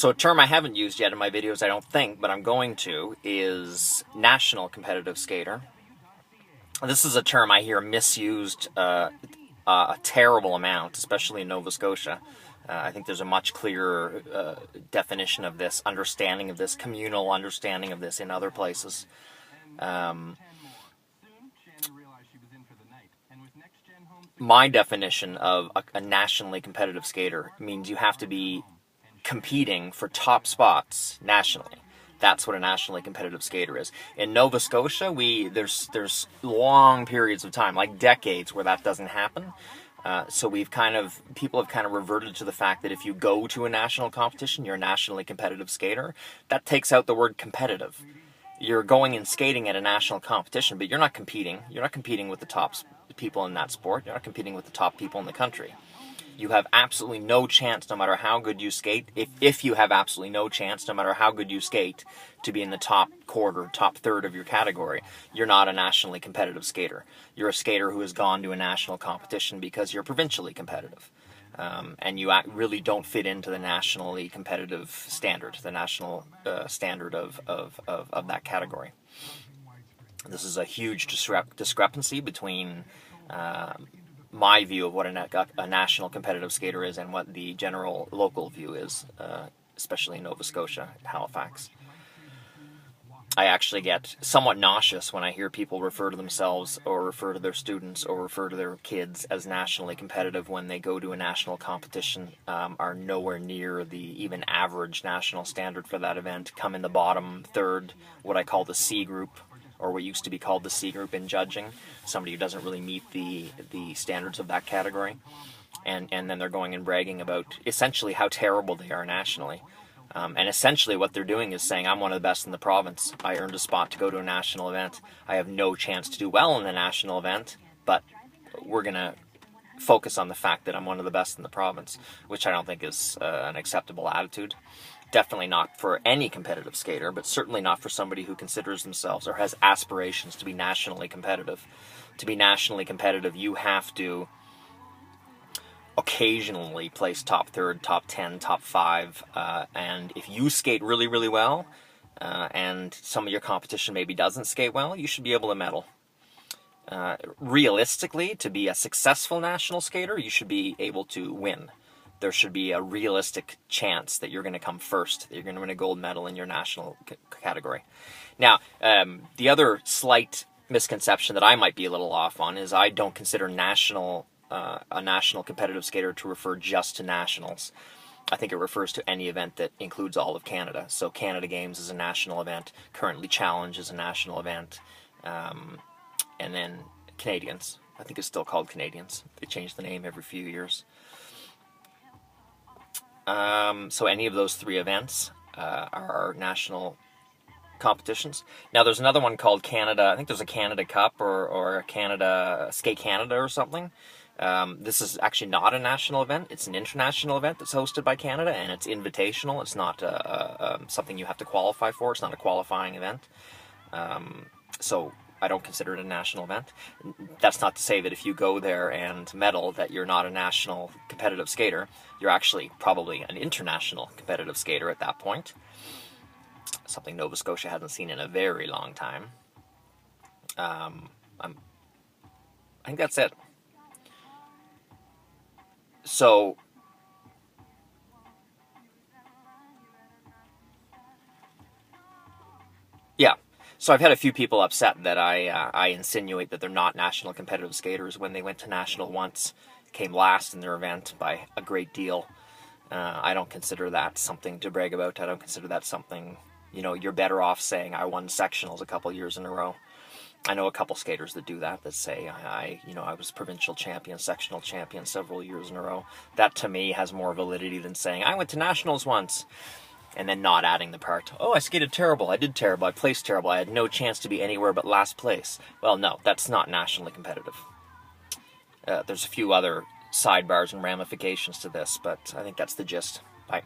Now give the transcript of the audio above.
So a term I haven't used yet in my videos, I don't think, but I'm going to, is national competitive skater. This is a term I hear misused a terrible amount, especially in Nova Scotia. I think there's a much clearer definition of this, understanding of this, communal understanding of this in other places. My definition of a nationally competitive skater means you have to be competing for top spots nationally. That's what a nationally competitive skater is. In Nova Scotia, there's long periods of time, like decades, where that doesn't happen. So people have kind of reverted to the fact that if you go to a national competition, you're a nationally competitive skater. That takes out the word competitive. You're going and skating at a national competition, but you're not competing. You're not competing with the top people in that sport. You're not competing with the top people in the country. You have absolutely no chance, no matter how good you skate, if you have absolutely no chance, no matter how good you skate, to be in the top quarter, top third of your category. You're not a nationally competitive skater. You're a skater who has gone to a national competition because you're provincially competitive. And you really don't fit into the nationally competitive standard, the national standard of that category. This is a huge discrepancy between my view of what a national competitive skater is and what the general local view is, especially in Nova Scotia, Halifax. I actually get somewhat nauseous when I hear people refer to themselves or refer to their students or refer to their kids as nationally competitive when they go to a national competition, are nowhere near the even average national standard for that event, come in the bottom third, what I call the C group, or what used to be called the C group in judging, somebody who doesn't really meet the standards of that category. And then they're going and bragging about essentially how terrible they are nationally. And essentially what they're doing is saying, I'm one of the best in the province. I earned a spot to go to a national event. I have no chance to do well in the national event, but we're going to focus on the fact that I'm one of the best in the province, which I don't think is an acceptable attitude. Definitely not for any competitive skater, but certainly not for somebody who considers themselves or has aspirations to be nationally competitive. To be nationally competitive, you have to occasionally place top third, top 10, top 5, and if you skate really, really well, and some of your competition maybe doesn't skate well, you should be able to medal. Realistically, to be a successful national skater, you should be able to win. There should be a realistic chance that you're going to come first, that you're going to win a gold medal in your national category. Now, the other slight misconception that I might be a little off on is I don't consider a national competitive skater to refer just to nationals. I think it refers to any event that includes all of Canada. So Canada Games is a national event, Currently Challenge is a national event, and then Canadians. I think it's still called Canadians. They change the name every few years. So any of those three events are national competitions. Now there's another one called Canada, I think there's a Canada Cup or a Canada Skate Canada or something. This is actually not a national event. It's an international event that's hosted by Canada, and it's invitational. It's not something you have to qualify for. It's not a qualifying event. So I don't consider it a national event. That's not to say that if you go there and medal that you're not a national competitive skater. You're actually probably an international competitive skater at that point. Something Nova Scotia hasn't seen in a very long time. I think that's it. So, yeah. So I've had a few people upset that I insinuate that they're not national competitive skaters when they went to national once, came last in their event by a great deal. I don't consider that something to brag about. I don't consider that something, you're better off saying I won sectionals a couple years in a row. I know a couple skaters that do that say I was provincial champion, sectional champion several years in a row. That to me has more validity than saying I went to nationals once. And then not adding the part, oh, I skated terrible, I did terrible, I placed terrible, I had no chance to be anywhere but last place. Well, no, that's not nationally competitive. There's a few other sidebars and ramifications to this, but I think that's the gist. Bye.